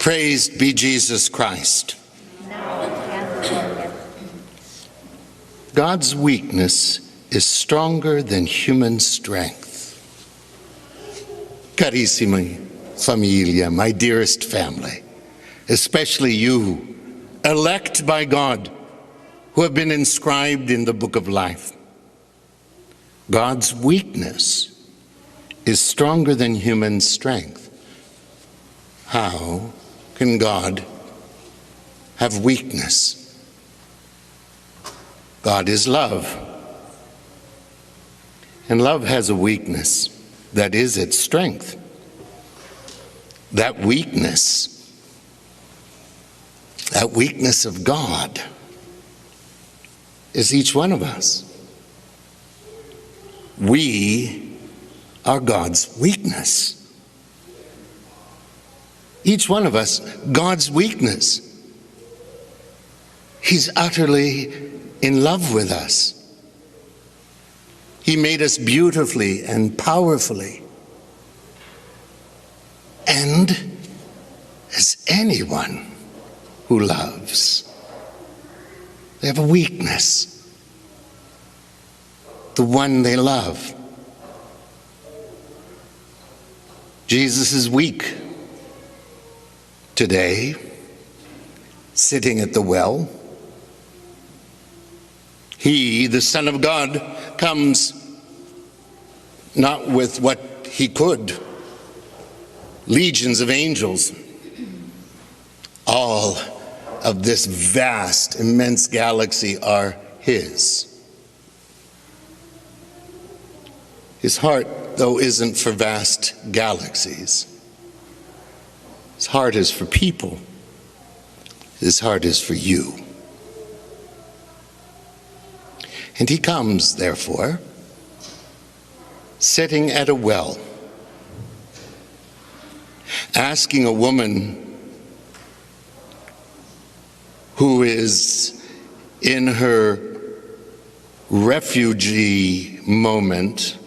Praised be Jesus Christ. God's weakness is stronger than human strength. Carissima familia, my dearest family, especially you, elect by God, who have been inscribed in the book of life. God's weakness is stronger than human strength. How can God have weakness? God is love, and love has a weakness that is its strength. That weakness of God is each one of us. We are God's weakness. Each one of us, God's weakness. He's utterly in love with us. He made us beautifully and powerfully. And as anyone who loves, they have a weakness. The one they love. Jesus is weak today, sitting at the well. He, the Son of God, comes not with what he could. Legions of angels, all of this vast, immense galaxy are his. His heart, though, isn't for vast galaxies. His heart is for people. His heart is for you. And he comes, therefore, sitting at a well, asking a woman who is in her refugee moment,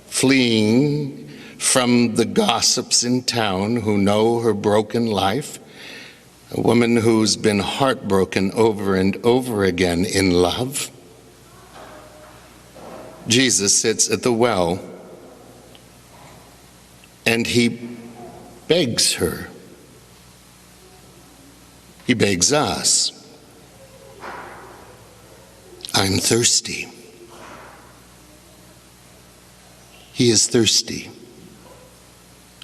fleeing from the gossips in town who know her broken life, a woman who's been heartbroken over and over again in love. Jesus sits at the well and he begs her. He begs us. I'm thirsty. He is thirsty.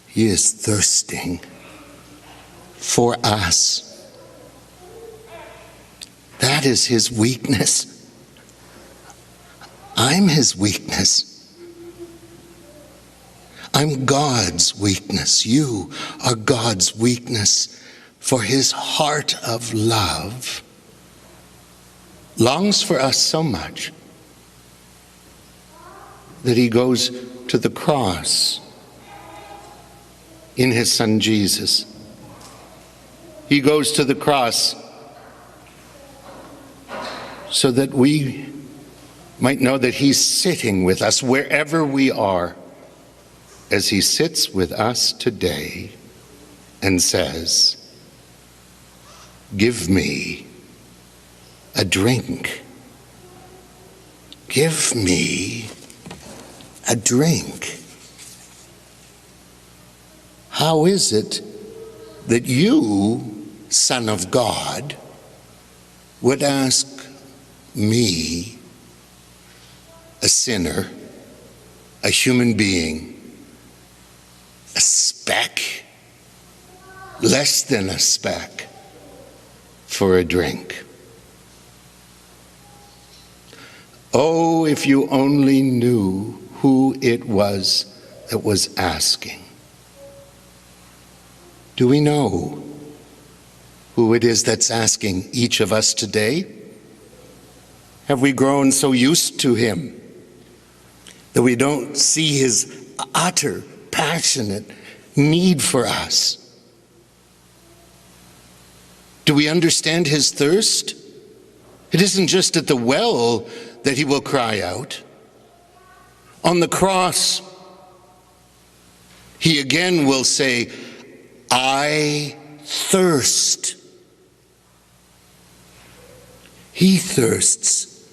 He is thirsting for us. That is his weakness. I'm his weakness. I'm God's weakness. You are God's weakness, for his heart of love longs for us so much that he goes to the cross in his son Jesus. He goes to the cross so that we might know that he's sitting with us wherever we are, as he sits with us today and says, give me a drink. Give me a drink. How is it that you, Son of God, would ask me, a sinner, a human being, a speck, less than a speck, for a drink? Oh, if you only knew who it was that was asking. Do we know who it is that's asking each of us today? Have we grown so used to him that we don't see his utter, passionate need for us? Do we understand his thirst? It isn't just at the well that he will cry out. On the cross, he again will say, I thirst. He thirsts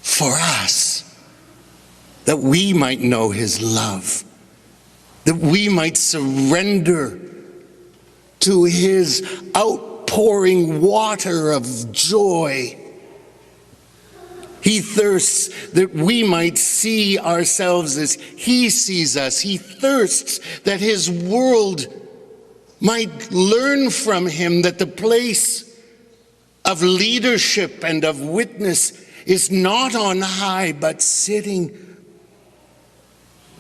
for us, that we might know his love, that we might surrender to his outpouring water of joy. He thirsts that we might see ourselves as he sees us. He thirsts that his world might learn from him that the place of leadership and of witness is not on high, but sitting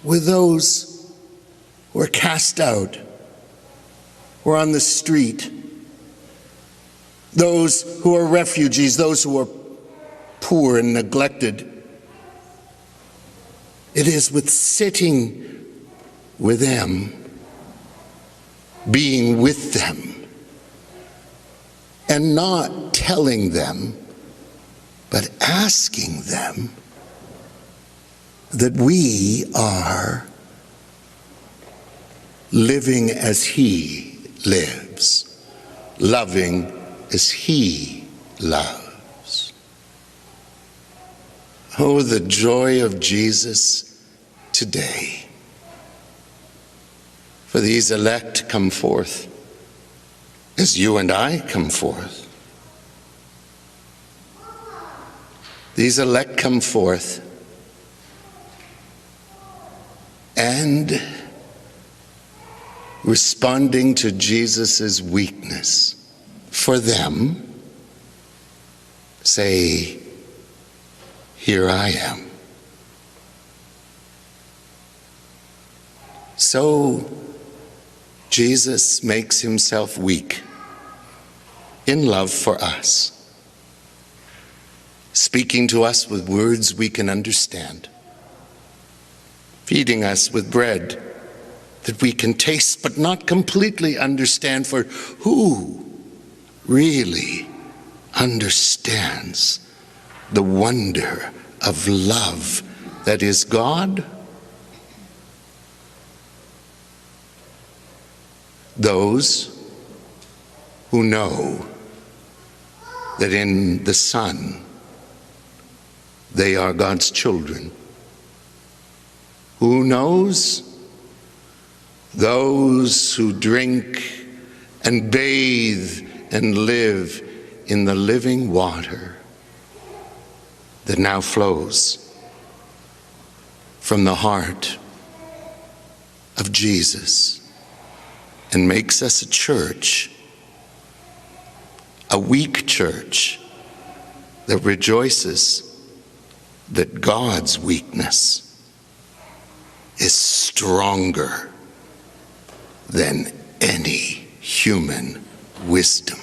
with those who are cast out, or on the street, those who are refugees, those who are poor and neglected. It is with sitting with them, being with them, and not telling them, but asking them, that we are living as he lives, loving as he loves. Oh, the joy of Jesus today. For these elect come forth as you and I come forth. These elect come forth and responding to Jesus' weakness for them, say, here I am. So Jesus makes himself weak in love for us, speaking to us with words we can understand, feeding us with bread that we can taste but not completely understand, for who really understands the wonder of love that is God? Those who know that in the Son they are God's children. Who knows? Those who drink and bathe and live in the living water that now flows from the heart of Jesus and makes us a church, a weak church that rejoices that God's weakness is stronger than any human wisdom.